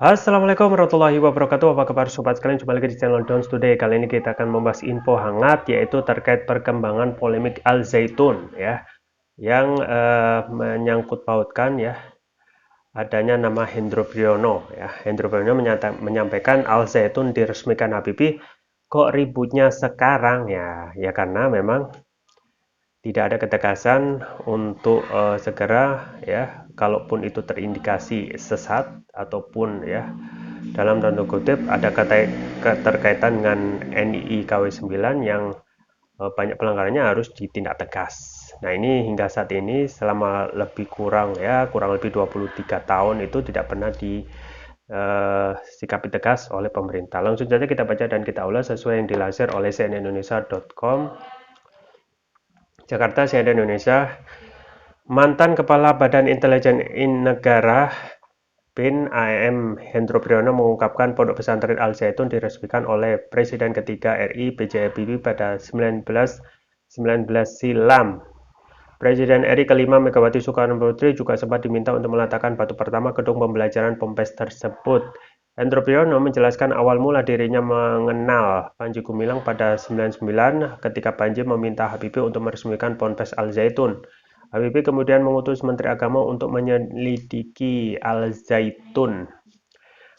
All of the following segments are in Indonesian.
Assalamualaikum warahmatullahi wabarakatuh. Apa kabar sobat sekalian? Jumpa lagi di channel Dons Today. Kali ini kita akan membahas info hangat, yaitu terkait perkembangan polemik Al Zaitun ya, yang menyangkut pautkan ya adanya nama Hendro Priyono ya. Hendro Priyono menyampaikan Al Zaitun diresmikan Habibie. Kok ributnya sekarang ya karena memang tidak ada ketegasan untuk segera ya, kalaupun itu terindikasi sesat ataupun ya dalam tanda kutip ada keterkaitan dengan NII KW 9 yang banyak pelanggarannya harus ditindak tegas. Nah, ini hingga saat ini selama kurang lebih 23 tahun itu tidak pernah sikapi tegas oleh pemerintah. Langsung saja kita baca dan kita ulas sesuai yang dilansir oleh cnnindonesia.com. Jakarta, CNN Indonesia. Mantan Kepala Badan Intelijen Negara BIN AM Hendro Priyono mengungkapkan Pondok Pesantren Al Zaitun diresmikan oleh Presiden ketiga RI B.J. Habibie pada 1919 silam. Presiden RI kelima Megawati Soekarno Putri juga sempat diminta untuk meletakkan batu pertama gedung pembelajaran Ponpes tersebut. Hendro Priyono menjelaskan awal mula dirinya mengenal Panji Gumilang pada 1999 ketika Panji meminta Habibie untuk meresmikan Ponpes Al Zaitun. Habibie kemudian mengutus Menteri Agama untuk menyelidiki Al Zaitun.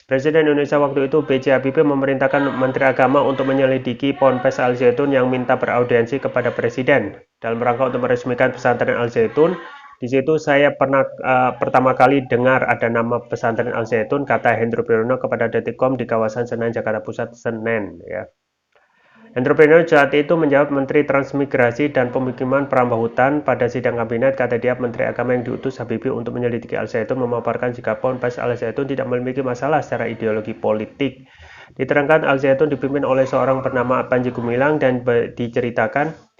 Presiden Indonesia waktu itu B.J. Habibie memerintahkan Menteri Agama untuk menyelidiki Ponpes Al Zaitun yang minta beraudiensi kepada Presiden. Dalam rangka untuk meresmikan pesantren Al Zaitun, di situ saya pernah pertama kali dengar ada nama pesantren Al Zaitun, kata Hendro Priyono kepada Detikcom di kawasan Senen, Jakarta Pusat, Senen. Ya. Hendro Priyono saat itu menjawab Menteri Transmigrasi dan Pemukiman Perambahutan pada sidang kabinet. Kata dia, Menteri Agama yang diutus Habibie untuk menyelidiki Al Zaitun memaparkan jika Ponpes Al Zaitun tidak memiliki masalah secara ideologi politik. Diterangkan Al Zaitun dipimpin oleh seorang bernama Panji Gumilang dan diceritakan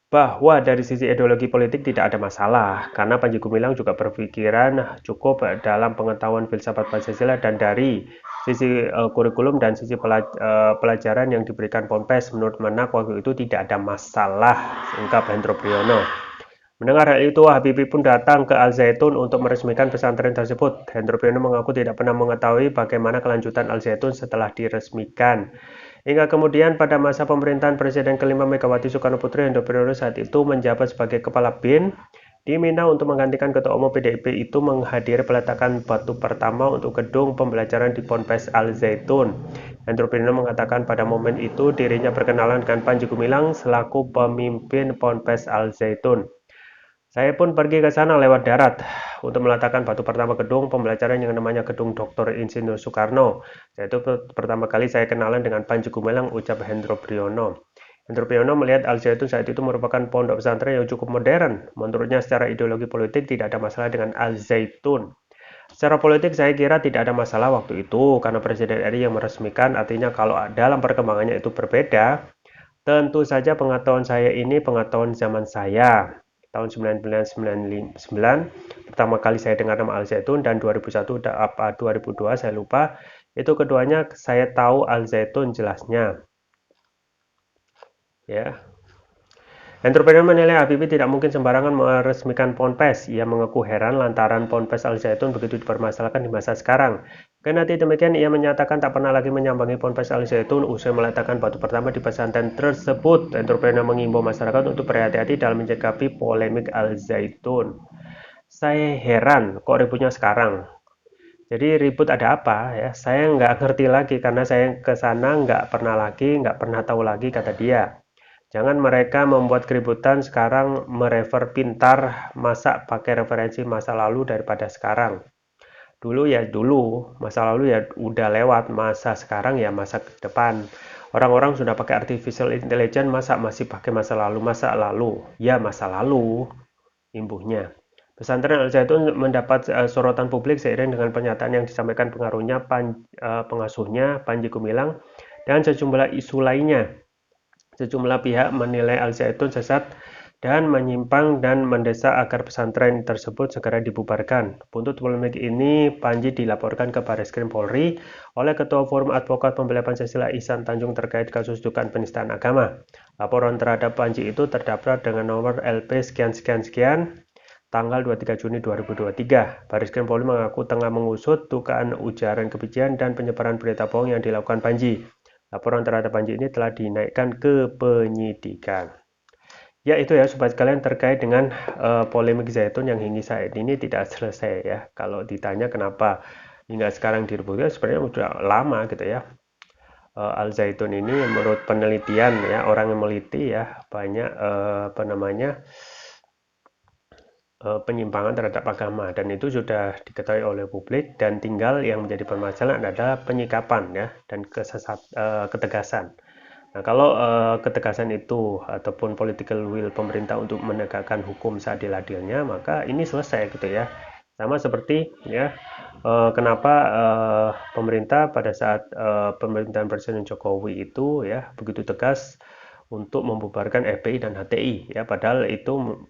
bahwa dari sisi ideologi politik tidak ada masalah, karena Panji Gumilang juga berpikiran cukup dalam pengetahuan filsafat Pancasila, dan dari sisi kurikulum dan sisi pelajaran yang diberikan Ponpes menurut Menak waktu itu tidak ada masalah, ungkap Hendro Priyono. Mendengar hal itu, Habibie pun datang ke Al Zaitun untuk meresmikan pesantren tersebut. Hendro Priyono mengaku tidak pernah mengetahui bagaimana kelanjutan Al Zaitun setelah diresmikan. Hingga kemudian pada masa pemerintahan Presiden kelima Megawati Soekarno Putri, Hendro Priyono saat itu menjabat sebagai Kepala BIN, diminta untuk menggantikan Ketua Umum PDIP itu menghadiri peletakan batu pertama untuk gedung pembelajaran di Ponpes Al Zaitun. Hendro Priyono mengatakan pada momen itu dirinya berkenalan dengan Panji Gumilang selaku pemimpin Ponpes Al Zaitun. Saya pun pergi ke sana lewat darat untuk meletakkan batu pertama gedung pembelajaran yang namanya Gedung Dr. Insinyur Soekarno. Yaitu pertama kali saya kenalan dengan Panji Gumilang, ucap Hendro Priyono. Hendro Priyono melihat Al Zaitun saat itu merupakan pondok pesantren yang cukup modern. Menurutnya secara ideologi politik tidak ada masalah dengan Al Zaitun. Secara politik saya kira tidak ada masalah waktu itu karena Presiden RI yang meresmikan, artinya kalau dalam perkembangannya itu berbeda, tentu saja pengetahuan saya ini pengetahuan zaman saya. Tahun 1999 pertama kali saya dengar nama Al Zaitun, dan 2001 apa 2002 saya lupa, itu keduanya saya tahu Al Zaitun jelasnya ya. Hendro Priyono menilai Habibie tidak mungkin sembarangan meresmikan Ponpes. Ia mengaku heran lantaran Ponpes Al Zaitun begitu dipermasalahkan di masa sekarang. Kendati demikian, ia menyatakan tak pernah lagi menyambangi Ponpes Al Zaitun usai meletakkan batu pertama di pesantren tersebut. Hendro Priyono mengimbau masyarakat untuk berhati-hati dalam menyikapi polemik Al Zaitun. Saya heran kok ributnya sekarang. Jadi ribut ada apa ya? Saya nggak ngerti lagi karena saya ke sana nggak pernah tahu lagi, kata dia. Jangan mereka membuat keributan sekarang, merefer pintar, masa pakai referensi masa lalu daripada sekarang. Dulu ya dulu, masa lalu ya udah lewat, masa sekarang ya masa depan. Orang-orang sudah pakai artificial intelligence, masa masih pakai masa lalu. Ya masa lalu, imbuhnya. Pesantren Al Zaitun mendapat sorotan publik seiring dengan pernyataan yang disampaikan pengasuhnya Panji Gumilang dan sejumlah isu lainnya. Sejumlah pihak menilai Al Zaitun sesat dan menyimpang dan mendesak agar pesantren tersebut segera dibubarkan. Buntut polemik ini, Panji dilaporkan ke Barreskrim Polri oleh Ketua Forum Advokat Pembela Pancasila Ihsan Tanjung terkait kasus dugaan penistaan agama. Laporan terhadap Panji itu terdaftar dengan nomor LP sekian tanggal 23 Juni 2023. Baris Krim Polri mengaku tengah mengusut dugaan ujaran kebencian dan penyebaran berita bohong yang dilakukan Panji. Laporan terhadap Panji ini telah dinaikkan ke penyidikan. Ya itu ya sobat kalian terkait dengan polemik Zaitun yang hingga saat ini tidak selesai ya. Kalau ditanya kenapa hingga sekarang direbutkan, sebenarnya sudah lama gitu ya. Al Zaitun ini menurut penelitian ya, orang yang meliti ya, banyak penyimpangan terhadap agama, dan itu sudah diketahui oleh publik, dan tinggal yang menjadi permasalahan adalah penyikapan ya, dan ketegasan. Nah, kalau ketegasan itu ataupun political will pemerintah untuk menegakkan hukum seadil-adilnya, maka ini selesai gitu ya. Sama seperti ya, kenapa pemerintah pada saat pemerintahan Presiden Jokowi itu ya begitu tegas untuk membubarkan FPI dan HTI ya, padahal itu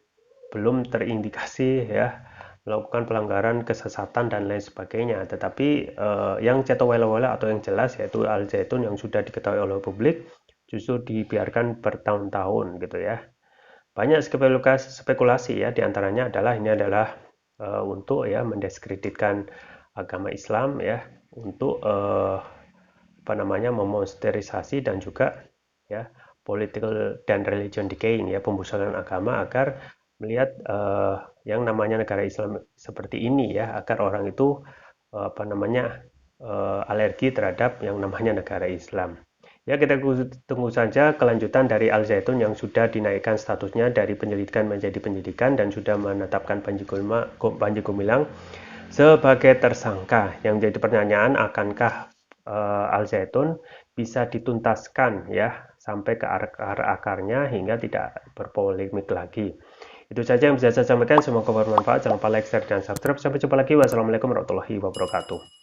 belum terindikasi ya melakukan pelanggaran kesesatan dan lain sebagainya. Tetapi yang ceto wela-wela atau yang jelas yaitu Al Zaitun yang sudah diketahui oleh publik justru dibiarkan bertahun-tahun gitu ya. Banyak spekulasi ya, diantaranya adalah ini adalah untuk ya mendiskreditkan agama Islam ya, untuk memonsterisasi dan juga ya political dan religion decaying ya, pembusukan agama agar melihat yang namanya negara Islam seperti ini ya, agar orang itu alergi terhadap yang namanya negara Islam. Ya, kita tunggu saja kelanjutan dari Al Zaitun yang sudah dinaikkan statusnya dari penyelidikan menjadi penyidikan dan sudah menetapkan Panji Gumilang sebagai tersangka. Yang menjadi pertanyaan, akankah Al Zaitun bisa dituntaskan ya sampai ke akar-akarnya hingga tidak berpolemik lagi. Itu saja yang bisa saya sampaikan, semoga bermanfaat. Jangan lupa like, share, dan subscribe. Sampai jumpa lagi. Wassalamualaikum warahmatullahi wabarakatuh.